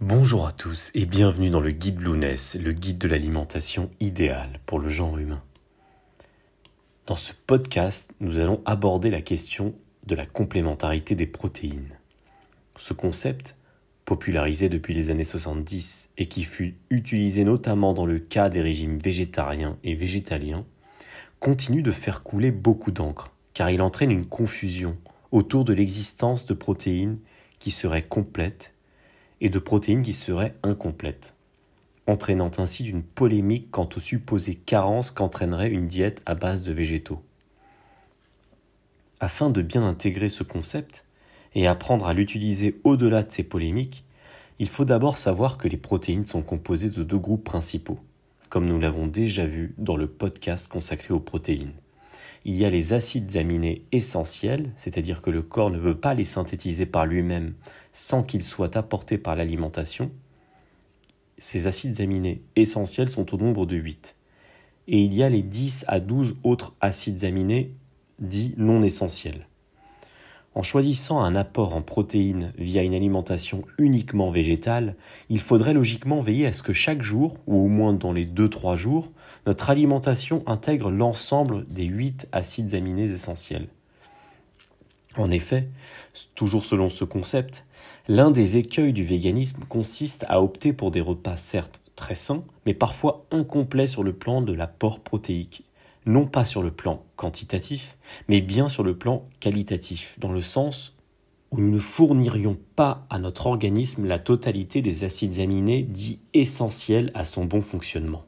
Bonjour à tous et bienvenue dans le guide Lounès, le guide de l'alimentation idéale pour le genre humain. Dans ce podcast, nous allons aborder la question de la complémentarité des protéines. Ce concept, popularisé depuis les années 70 et qui fut utilisé notamment dans le cas des régimes végétariens et végétaliens, continue de faire couler beaucoup d'encre, car il entraîne une confusion autour de l'existence de protéines qui seraient complètes et de protéines qui seraient incomplètes, entraînant ainsi une polémique quant aux supposées carences qu'entraînerait une diète à base de végétaux. Afin de bien intégrer ce concept et apprendre à l'utiliser au-delà de ces polémiques, il faut d'abord savoir que les protéines sont composées de deux groupes principaux, comme nous l'avons déjà vu dans le podcast consacré aux protéines. Il y a les acides aminés essentiels, c'est-à-dire que le corps ne peut pas les synthétiser par lui-même sans qu'ils soient apportés par l'alimentation. Ces acides aminés essentiels sont au nombre de 8. Et il y a les 10 à 12 autres acides aminés dits non essentiels. En choisissant un apport en protéines via une alimentation uniquement végétale, il faudrait logiquement veiller à ce que chaque jour, ou au moins dans les 2-3 jours, notre alimentation intègre l'ensemble des 8 acides aminés essentiels. En effet, toujours selon ce concept, l'un des écueils du véganisme consiste à opter pour des repas certes très sains, mais parfois incomplets sur le plan de l'apport protéique. Non pas sur le plan quantitatif, mais bien sur le plan qualitatif, dans le sens où nous ne fournirions pas à notre organisme la totalité des acides aminés dits essentiels à son bon fonctionnement.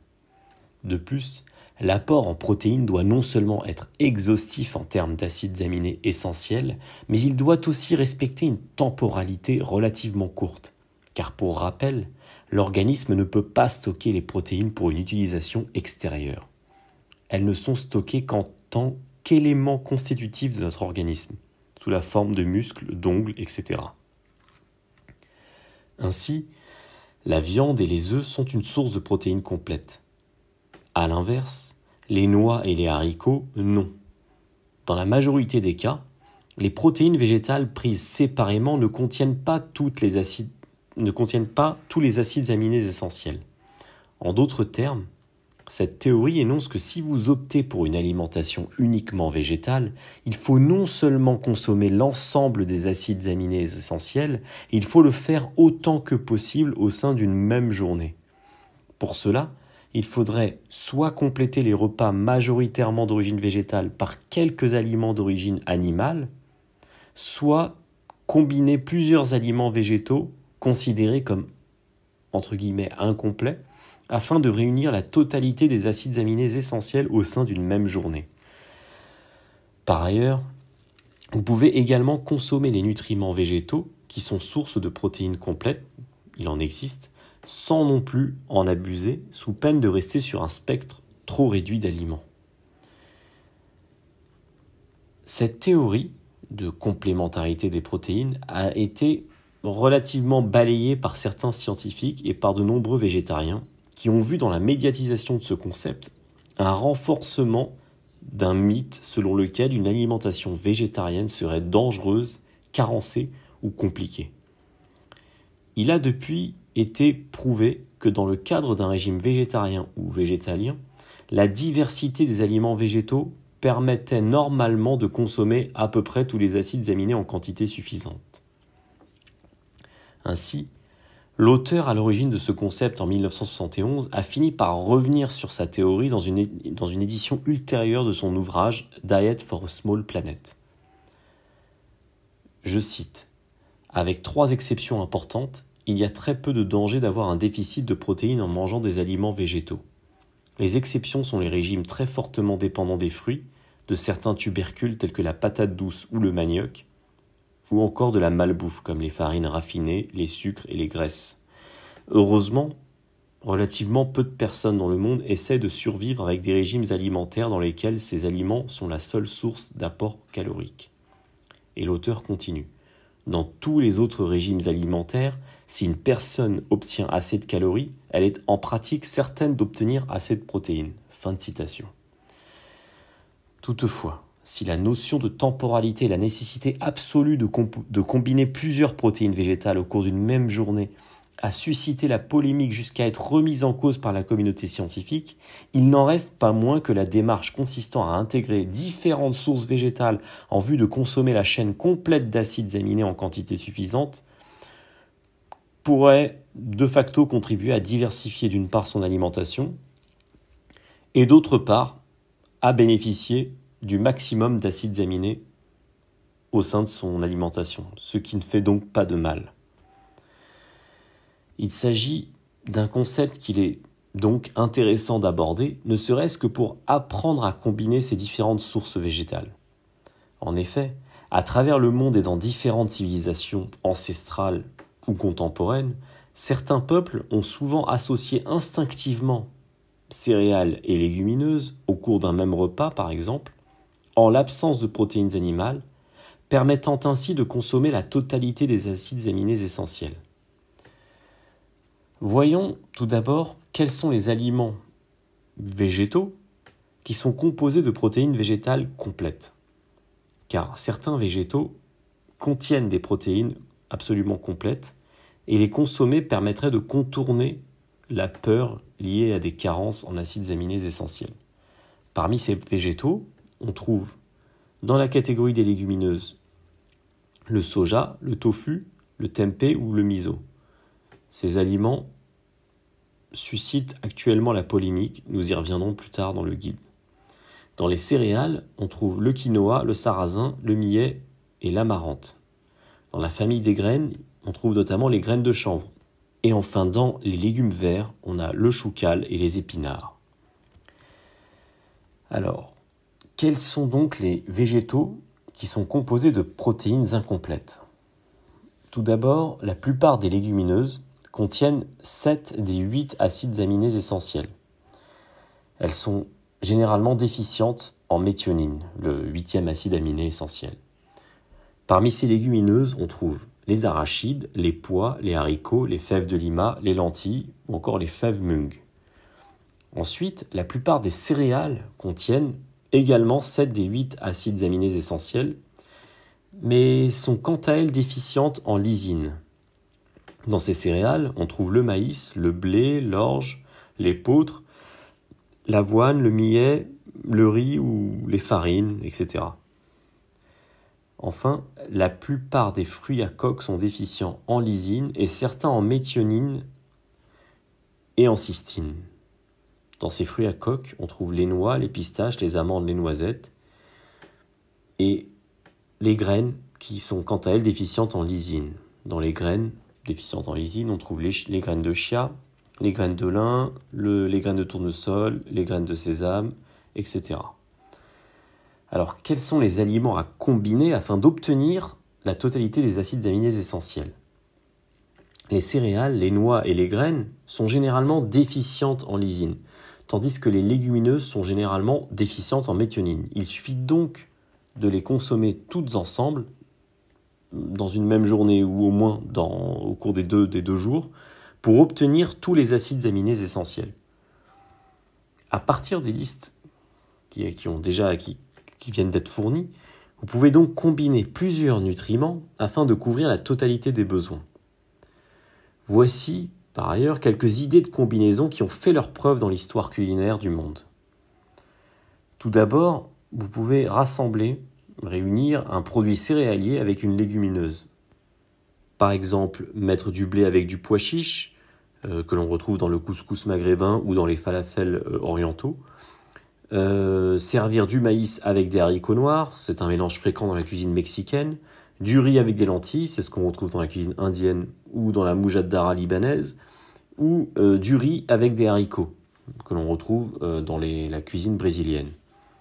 De plus, l'apport en protéines doit non seulement être exhaustif en termes d'acides aminés essentiels, mais il doit aussi respecter une temporalité relativement courte. Car pour rappel, l'organisme ne peut pas stocker les protéines pour une utilisation extérieure. Elles ne sont stockées qu'en tant qu'éléments constitutifs de notre organisme, sous la forme de muscles, d'ongles, etc. Ainsi, la viande et les œufs sont une source de protéines complètes. A l'inverse, les noix et les haricots, non. Dans la majorité des cas, les protéines végétales prises séparément ne contiennent pas tous les acides aminés essentiels. En d'autres termes, cette théorie énonce que si vous optez pour une alimentation uniquement végétale, il faut non seulement consommer l'ensemble des acides aminés essentiels, il faut le faire autant que possible au sein d'une même journée. Pour cela, il faudrait soit compléter les repas majoritairement d'origine végétale par quelques aliments d'origine animale, soit combiner plusieurs aliments végétaux considérés comme entre guillemets incomplets, afin de réunir la totalité des acides aminés essentiels au sein d'une même journée. Par ailleurs, vous pouvez également consommer les nutriments végétaux qui sont sources de protéines complètes, il en existe, sans non plus en abuser, sous peine de rester sur un spectre trop réduit d'aliments. Cette théorie de complémentarité des protéines a été relativement balayée par certains scientifiques et par de nombreux végétariens qui ont vu dans la médiatisation de ce concept un renforcement d'un mythe selon lequel une alimentation végétarienne serait dangereuse, carencée ou compliquée. Il a depuis été prouvé que dans le cadre d'un régime végétarien ou végétalien, la diversité des aliments végétaux permettait normalement de consommer à peu près tous les acides aminés en quantité suffisante. Ainsi, l'auteur à l'origine de ce concept en 1971 a fini par revenir sur sa théorie dans une édition ultérieure de son ouvrage « Diet for a Small Planet ». Je cite « Avec 3 exceptions importantes, il y a très peu de danger d'avoir un déficit de protéines en mangeant des aliments végétaux. Les exceptions sont les régimes très fortement dépendants des fruits, de certains tubercules tels que la patate douce ou le manioc, ou encore de la malbouffe comme les farines raffinées, les sucres et les graisses. Heureusement, relativement peu de personnes dans le monde essaient de survivre avec des régimes alimentaires dans lesquels ces aliments sont la seule source d'apport calorique. » Et l'auteur continue. « Dans tous les autres régimes alimentaires, si une personne obtient assez de calories, elle est en pratique certaine d'obtenir assez de protéines. » Fin de citation. Toutefois, si la notion de temporalité et la nécessité absolue de combiner plusieurs protéines végétales au cours d'une même journée a suscité la polémique jusqu'à être remise en cause par la communauté scientifique, il n'en reste pas moins que la démarche consistant à intégrer différentes sources végétales en vue de consommer la chaîne complète d'acides aminés en quantité suffisante pourrait de facto contribuer à diversifier d'une part son alimentation et d'autre part à bénéficier du maximum d'acides aminés au sein de son alimentation, ce qui ne fait donc pas de mal. Il s'agit d'un concept qu'il est donc intéressant d'aborder, ne serait-ce que pour apprendre à combiner ces différentes sources végétales. En effet, à travers le monde et dans différentes civilisations ancestrales ou contemporaines, certains peuples ont souvent associé instinctivement céréales et légumineuses au cours d'un même repas, par exemple, en l'absence de protéines animales, permettant ainsi de consommer la totalité des acides aminés essentiels. Voyons tout d'abord quels sont les aliments végétaux qui sont composés de protéines végétales complètes. Car certains végétaux contiennent des protéines absolument complètes et les consommer permettrait de contourner la peur liée à des carences en acides aminés essentiels. Parmi ces végétaux, on trouve dans la catégorie des légumineuses le soja, le tofu, le tempeh ou le miso. Ces aliments suscitent actuellement la polémique, nous y reviendrons plus tard dans le guide. Dans les céréales, on trouve le quinoa, le sarrasin, le millet et l'amarante. Dans la famille des graines, on trouve notamment les graines de chanvre. Et enfin, dans les légumes verts, on a le choucal et les épinards. Alors, quels sont donc les végétaux qui sont composés de protéines incomplètes ? Tout d'abord, la plupart des légumineuses contiennent 7 des 8 acides aminés essentiels. Elles sont généralement déficientes en méthionine, le 8e acide aminé essentiel. Parmi ces légumineuses, on trouve les arachides, les pois, les haricots, les fèves de lima, les lentilles ou encore les fèves mung. Ensuite, la plupart des céréales contiennent également 7 des 8 acides aminés essentiels, mais sont quant à elles déficientes en lysine. Dans ces céréales, on trouve le maïs, le blé, l'orge, l'épeautre, l'avoine, le millet, le riz ou les farines, etc. Enfin, la plupart des fruits à coque sont déficients en lysine et certains en méthionine et en cystine. Dans ces fruits à coque, on trouve les noix, les pistaches, les amandes, les noisettes et les graines qui sont quant à elles déficientes en lysine. Dans les graines déficientes en lysine, on trouve les graines de chia, les graines de lin, les graines de tournesol, les graines de sésame, etc. Alors, quels sont les aliments à combiner afin d'obtenir la totalité des acides aminés essentiels ? Les céréales, les noix et les graines sont généralement déficientes en lysine, tandis que les légumineuses sont généralement déficientes en méthionine. Il suffit donc de les consommer toutes ensemble dans une même journée ou au moins au cours des deux jours pour obtenir tous les acides aminés essentiels. À partir des listes qui viennent d'être fournies, vous pouvez donc combiner plusieurs nutriments afin de couvrir la totalité des besoins. Voici, par ailleurs, quelques idées de combinaisons qui ont fait leur preuve dans l'histoire culinaire du monde. Tout d'abord, vous pouvez réunir un produit céréalier avec une légumineuse. Par exemple, mettre du blé avec du pois chiche, que l'on retrouve dans le couscous maghrébin ou dans les falafels orientaux. Servir du maïs avec des haricots noirs, c'est un mélange fréquent dans la cuisine mexicaine. Du riz avec des lentilles, c'est ce qu'on retrouve dans la cuisine indienne ou dans la moujaddara libanaise. Ou du riz avec des haricots, que l'on retrouve dans la cuisine brésilienne.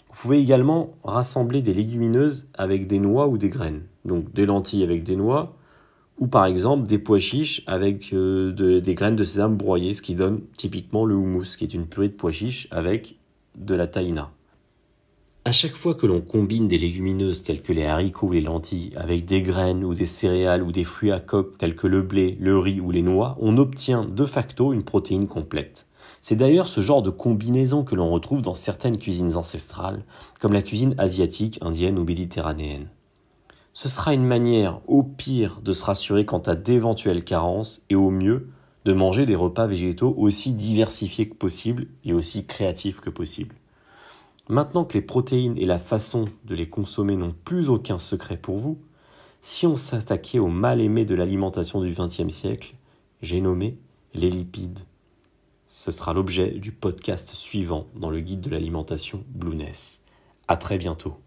Vous pouvez également rassembler des légumineuses avec des noix ou des graines. Donc des lentilles avec des noix, ou par exemple des pois chiches avec des graines de sésame broyées, ce qui donne typiquement le houmous, qui est une purée de pois chiches avec de la tahina. À chaque fois que l'on combine des légumineuses telles que les haricots ou les lentilles avec des graines ou des céréales ou des fruits à coque tels que le blé, le riz ou les noix, on obtient de facto une protéine complète. C'est d'ailleurs ce genre de combinaison que l'on retrouve dans certaines cuisines ancestrales, comme la cuisine asiatique, indienne ou méditerranéenne. Ce sera une manière, au pire, de se rassurer quant à d'éventuelles carences et au mieux, de manger des repas végétaux aussi diversifiés que possible et aussi créatifs que possible. Maintenant que les protéines et la façon de les consommer n'ont plus aucun secret pour vous, si on s'attaquait au mal aimé de l'alimentation du XXe siècle, j'ai nommé les lipides. Ce sera l'objet du podcast suivant dans le guide de l'alimentation Blueness. À très bientôt.